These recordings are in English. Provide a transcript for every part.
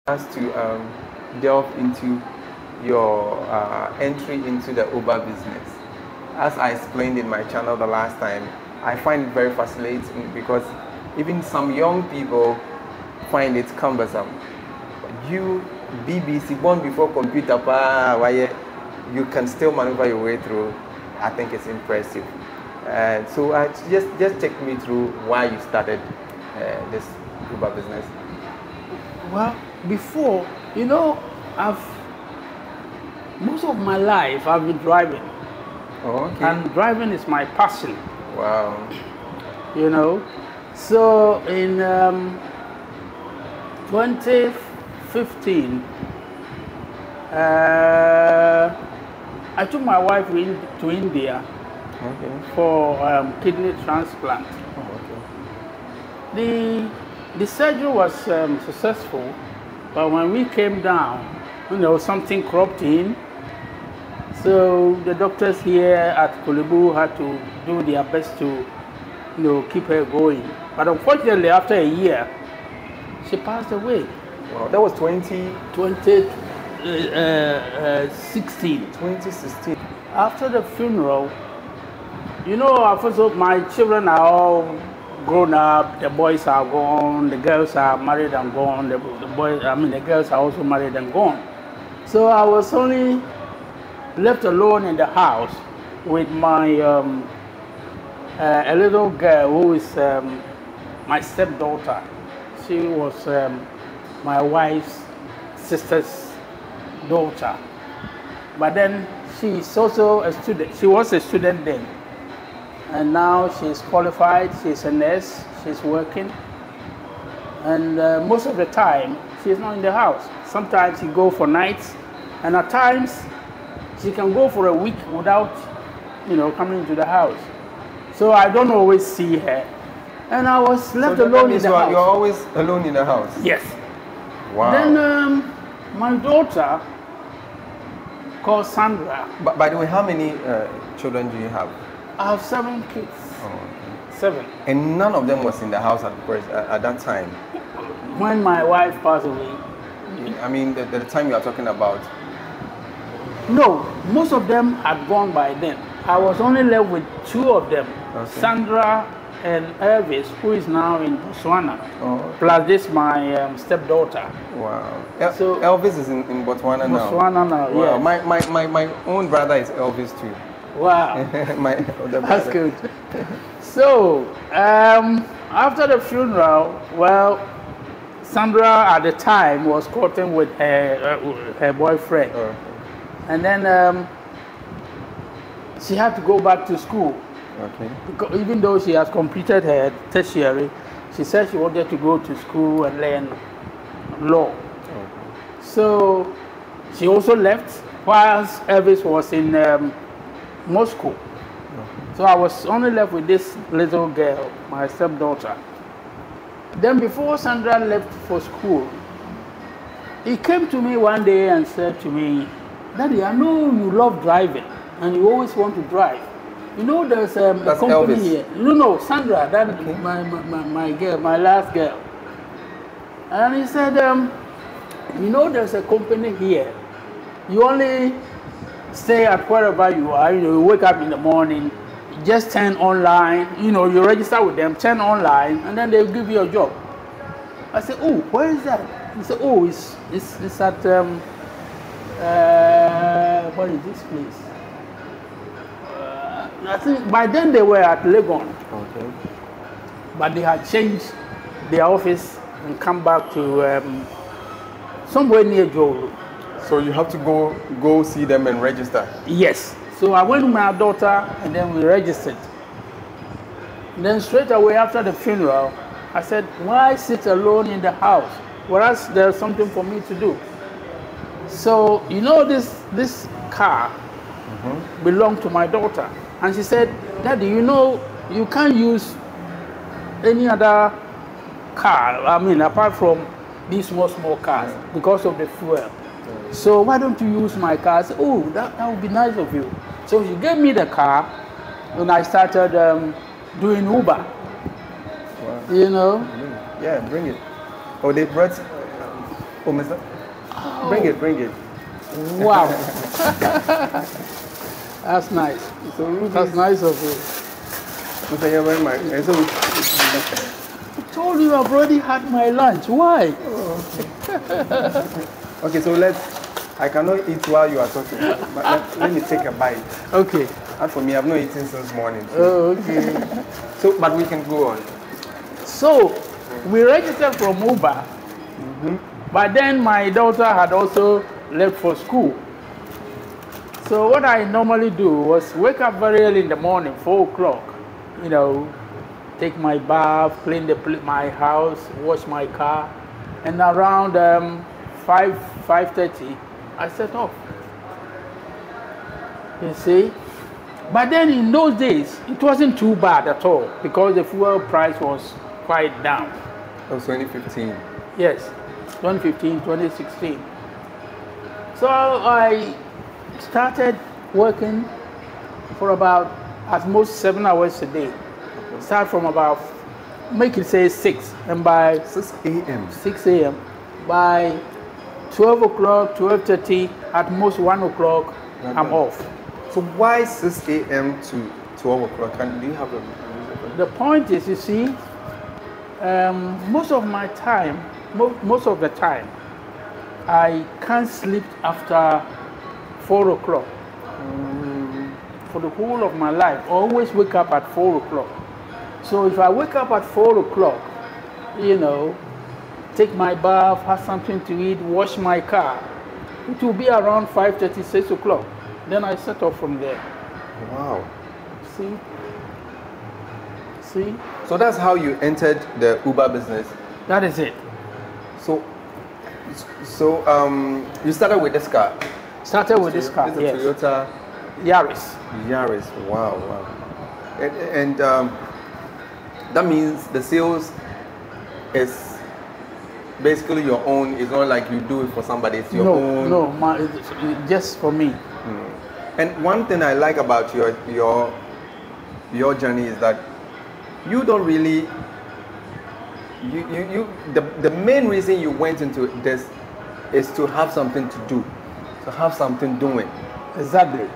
us to delve into your entry into the Uber business. As I explained in my channel the last time, I find it very fascinating because even some young people find it cumbersome. You, BBC, born before computer, why you can still maneuver your way through. I think it's impressive. So just take me through why you started this Uber business. Well, before, you know, most of my life I've been driving. Oh, okay. And driving is my passion. Wow. You know, so in 2015, I took my wife to India for kidney transplant. Oh, okay. The surgery was successful, but when we came down, you know, something cropped in. So the doctors here at Kulibu had to do their best to, you know, keep her going. But unfortunately, after a year, she passed away. Wow, that was 2016. 2016. After the funeral, you know, first of all, my children are all grown up. The boys are gone. The girls are married and gone. The girls are also married and gone. So I was only left alone in the house with my a little girl who is my stepdaughter. She was my wife's sister's daughter, but then she's also a student. She was a student then, and now she's qualified. She's a nurse. She's working, and most of the time she's not in the house. Sometimes she go for nights, and at times she can go for a week without, you know, coming to the house. So I don't always see her. And I was left alone in the house. You're always alone in the house? Yes. Wow. Then my daughter, called Sandra. By the way, how many children do you have? I have 7 kids. Oh, okay. 7. And none of them was in the house at that time? When my wife passed away. I mean, the time you are talking about? No, most of them had gone by then. I was only left with 2 of them, okay. Sandra and Elvis, who is now in Botswana. Oh, okay. Plus this my stepdaughter. Wow. So Elvis is in Botswana now? Botswana now, wow. Yeah. My own brother is Elvis too. Wow. My older brother. That's good. So, after the funeral, well, Sandra at the time was courting with her boyfriend. Oh. And then she had to go back to school. Okay. Because even though she has completed her tertiary, she said she wanted to go to school and learn law. Okay. So she also left whilst Elvis was in Moscow. Okay. So I was only left with this little girl, my stepdaughter. Then before Sandra left for school, he came to me one day and said to me, "Daddy, I know you love driving and you always want to drive. You know there's a company Elvis. here." No, Sandra, that okay. my girl, my last girl. And he said, "You know there's a company here. You only stay at wherever you are. You know, you wake up in the morning, just turn online. You know, you register with them, turn online, and then they'll give you a job." I said, "Oh, where is that?" He said, "Oh, it's at what is this place? I think by then they were at Legon. Okay. But they had changed their office and come back to somewhere near Joe. So you have to go see them and register? Yes. So I went with my daughter and then we registered. And then straight away after the funeral, I said, "Why sit alone in the house? Whereas there's something for me to do." So, you know, this car belonged to my daughter. And she said, "Daddy, you know, you can't use any other car, I mean, apart from these small cars because of the fuel. So why don't you use my car?" I said, "Oh, that would be nice of you." So she gave me the car and I started doing Uber. Wow. You know? Yeah, bring it. Oh, they brought Oh, Mr. Bring it, bring it. Wow. That's nice. So That's nice of you. Mr. Yaw Barimah. And so, I told you I've already had my lunch. Why? okay, so I cannot eat while you are talking. But let me take a bite. Okay. And for me, I've not eaten since morning. So. Oh, okay. So, but we can go on. So, we registered from Uber. But then my daughter had also left for school. So what I normally do was wake up very early in the morning, 4 o'clock, you know, take my bath, clean my house, wash my car, and around 5:30, I set off. You see? But then in those days, it wasn't too bad at all because the fuel price was quite down. That was 2015. Yes, 2015, 2016. So I started working for about at most 7 hours a day. Start from about, make it say 6, and by 6 a.m. 6 a.m. By 12 o'clock, 12:30, at most 1 o'clock, I'm off. So why 6 a.m. to 12 o'clock? Do you have a reason? The point is, you see, most of my time, most of the time, I can't sleep after 4 o'clock. For the whole of my life, I always wake up at 4 o'clock. So if I wake up at 4 o'clock, you know, take my bath, have something to eat, wash my car, it will be around 5:30, 6 o'clock. Then I set off from there. Wow. See? See? So that's how you entered the Uber business. That is it. So you started with this car. Started with this car, It's a yes. Toyota Yaris. Yaris. Wow, wow. And that means the sales is basically your own. It's not like you do it for somebody. It's your own. No, it's just for me. And one thing I like about your journey is that you don't really the main reason you went into this is to have something to do, to have something doing. Exactly.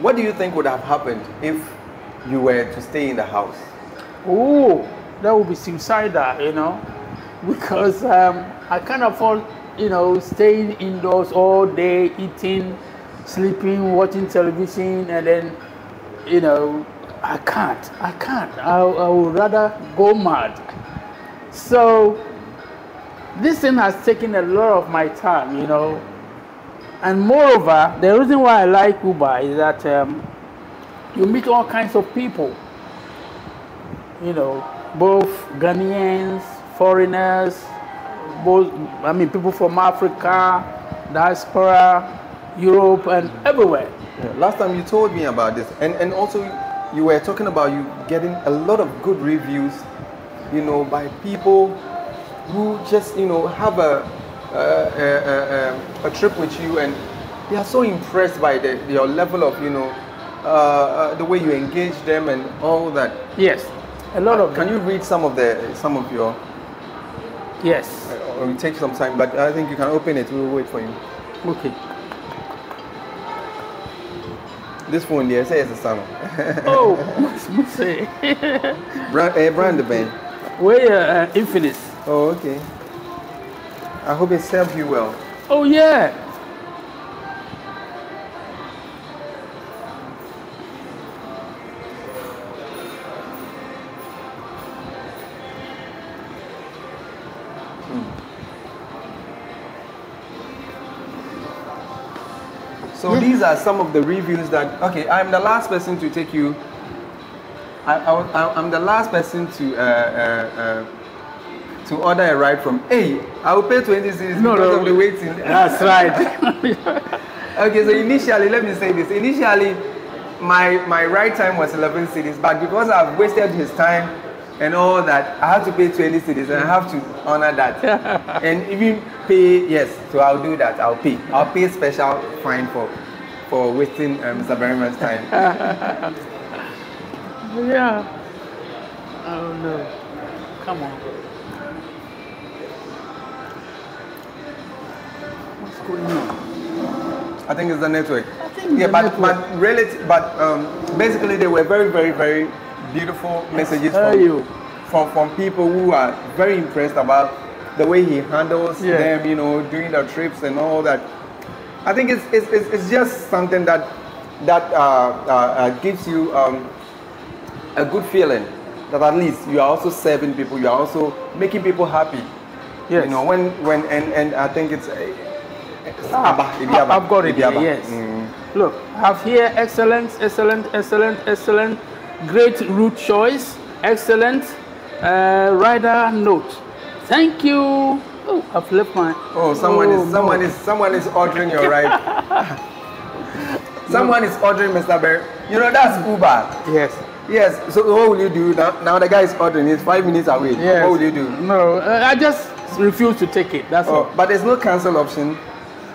What do you think would have happened if you were to stay in the house? Oh, that would be suicidal, you know, because I can't afford, you know, staying indoors all day, eating, sleeping, watching television, and then, you know, I can't. I would rather go mad. So this thing has taken a lot of my time, you know. And moreover, the reason why I like Uber is that you meet all kinds of people, you know, both Ghanaians, foreigners, people from Africa, diaspora, Europe, and everywhere. Yeah, last time you told me about this, and also you were talking about you getting a lot of good reviews, you know, by people who just, you know, have a trip with you, and they are so impressed by your level of, you know, the way you engage them and all that. Yes, a lot of. Can you read some of your? Yes. It will take some time, but I think you can open it. We will wait for you. Okay. This phone there says it's a son. Oh, must say. Brand the band. Where Infinite. Oh, okay. I hope it served you well. Oh yeah. So these are some of the reviews that. Okay, I'm the last person to take you. I'm the last person to order a ride from. Hey, I will pay 20 cedis because of the waiting. That's right. Okay, so initially, let me say this. Initially, my ride time was 11 cedis, but because I've wasted his time and all that, I have to pay 20 cedis, and I have to honor that. And even pay, yes, so I'll do that. I'll pay. I'll pay special fine for wasting Mr. Barimah's time. Yeah. Oh no. Come on. No. I think it's the network. I think Yeah, the but network. basically they were very, very, very beautiful messages from people who are very impressed about the way he handles them, you know, during the trips and all that. I think it's just something that gives you a good feeling that at least you are also serving people, you are also making people happy. Yes. You know, and I think it's I've got it here, yes. Look, I have here excellent, great route choice, excellent rider note. Thank you. Oh, I've left my. Oh, someone is ordering your ride. Someone is ordering Mr. Bear. You know that's Uber. Yes. Yes. So what will you do now? Now the guy is ordering. It's 5 minutes away. Yes. What will you do? No, I just refuse to take it. That's all. But there's no cancel option.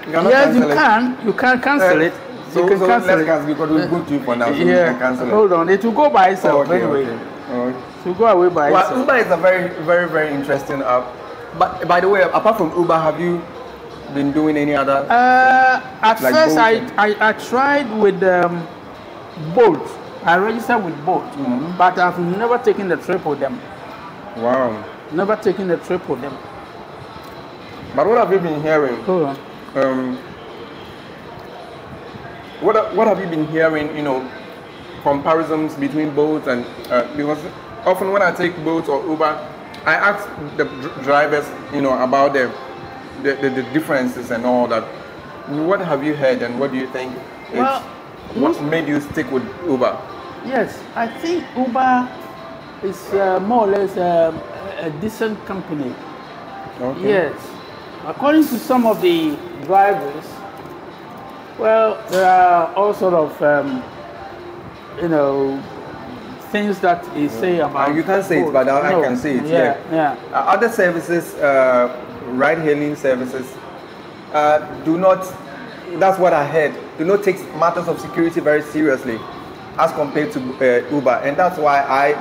Yes, you can. You can cancel it. So let's cancel because we'll go to you for now. So you can cancel it. Hold on. It will go by itself anyway. Okay. It will go away by itself. Uber is a very, very, very interesting app. But by the way, apart from Uber, have you been doing any other? At first, I tried with Bolt. I registered with Bolt, but I've never taken the trip with them. Wow. Never taken the trip with them. But what have you been hearing? Hold on. What have you been hearing? You know, comparisons between Bolt and because often when I take Bolt or Uber, I ask the drivers, you know, about the differences and all that. What have you heard and what do you think? What made you stick with Uber? Yes, I think Uber is more or less a decent company. Okay. Yes. According to some of the drivers, well, there are all sort of, you know, things that they say about. You can't say it, but I can say it. Yeah. Other services, ride-hailing services, do not. That's what I heard. Do not take matters of security very seriously, as compared to Uber, and that's why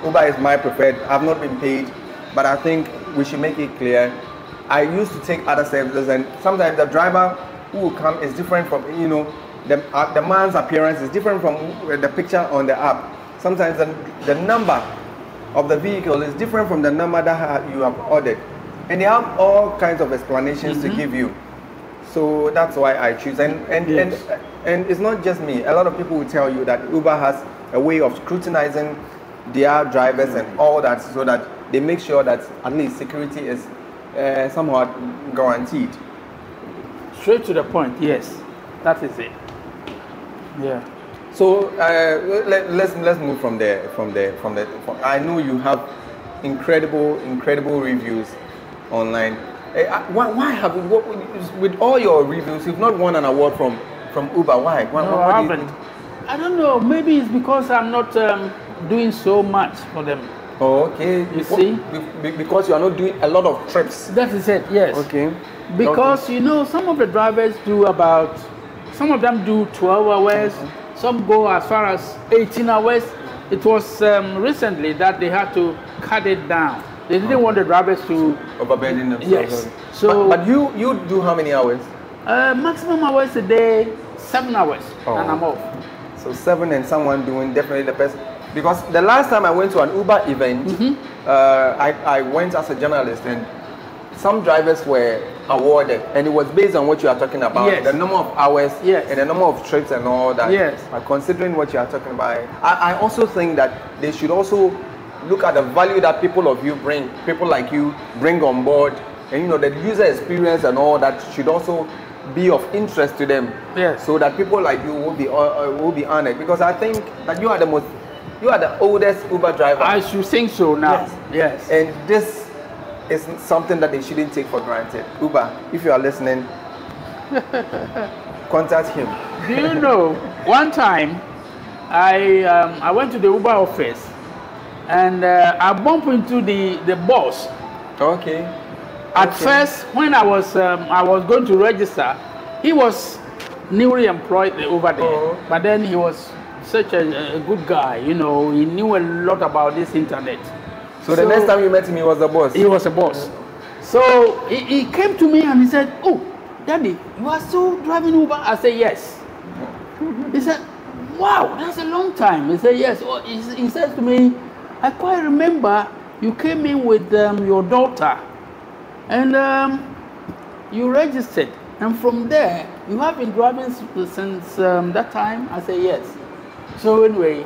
Uber is my preferred. I've not been paid, but I think we should make it clear. I used to take other services, and sometimes the driver who will come is different from, you know, the man's appearance is different from the picture on the app. Sometimes the number of the vehicle is different from the number that you have ordered, and they have all kinds of explanations to give you. So that's why I choose, and it's not just me. A lot of people will tell you that Uber has a way of scrutinizing their drivers and all that, so that they make sure that at least security is somewhat guaranteed. Straight to the point. Yes, that is it. Yeah. So let's move from there. I know you have incredible reviews online. Why have you, with all your reviews, you've not won an award from Uber? Why? No, I haven't. I don't know. Maybe it's because I'm not doing so much for them. Oh, okay. You see? Because you are not doing a lot of trips. That is it. Yes. Okay. Because you know, some of the drivers do some of them do 12 hours. Some go as far as 18 hours. It was recently that they had to cut it down. They didn't want the drivers to overburden themselves. Yes. So, but you do how many hours? Maximum hours a day, 7 hours, and I'm off. So 7 and someone doing definitely the best. Because the last time I went to an Uber event, I went as a journalist, and some drivers were awarded, and it was based on what you are talking about, the number of hours and the number of trips and all that. Yes. Considering what you are talking about, I also think that they should also look at the value that people like you bring on board, and you know, the user experience and all that should also be of interest to them. Yes. So that people like you will be honored, because I think that you are the oldest Uber driver. I should think so now. Yes. And this is something that they shouldn't take for granted. Uber, if you are listening, contact him. Do you know, one time I went to the Uber office, and I bumped into the boss. Okay. At first, when I was going to register, he was newly employed over there. But then he was such a good guy, you know. He knew a lot about this internet. So the next time you met him, he was the boss? He was a boss. So he came to me and he said, "Oh, Daddy, you are still driving Uber? I said, yes. He said, wow, that's a long time. He said, yes. Oh, he said to me, I quite remember you came in with your daughter and you registered. And from there, you have been driving since that time? I said, yes. So anyway,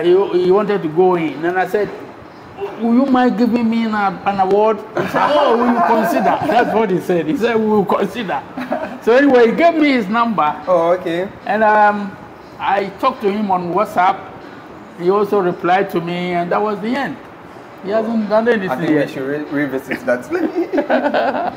he wanted to go in. And I said, will you mind giving me an award? He said, oh, we will consider. That's what he said. He said, we will consider. So anyway, he gave me his number. Oh, okay. And I talked to him on WhatsApp. He also replied to me, and that was the end. He hasn't done anything I think yet. we should revisit that.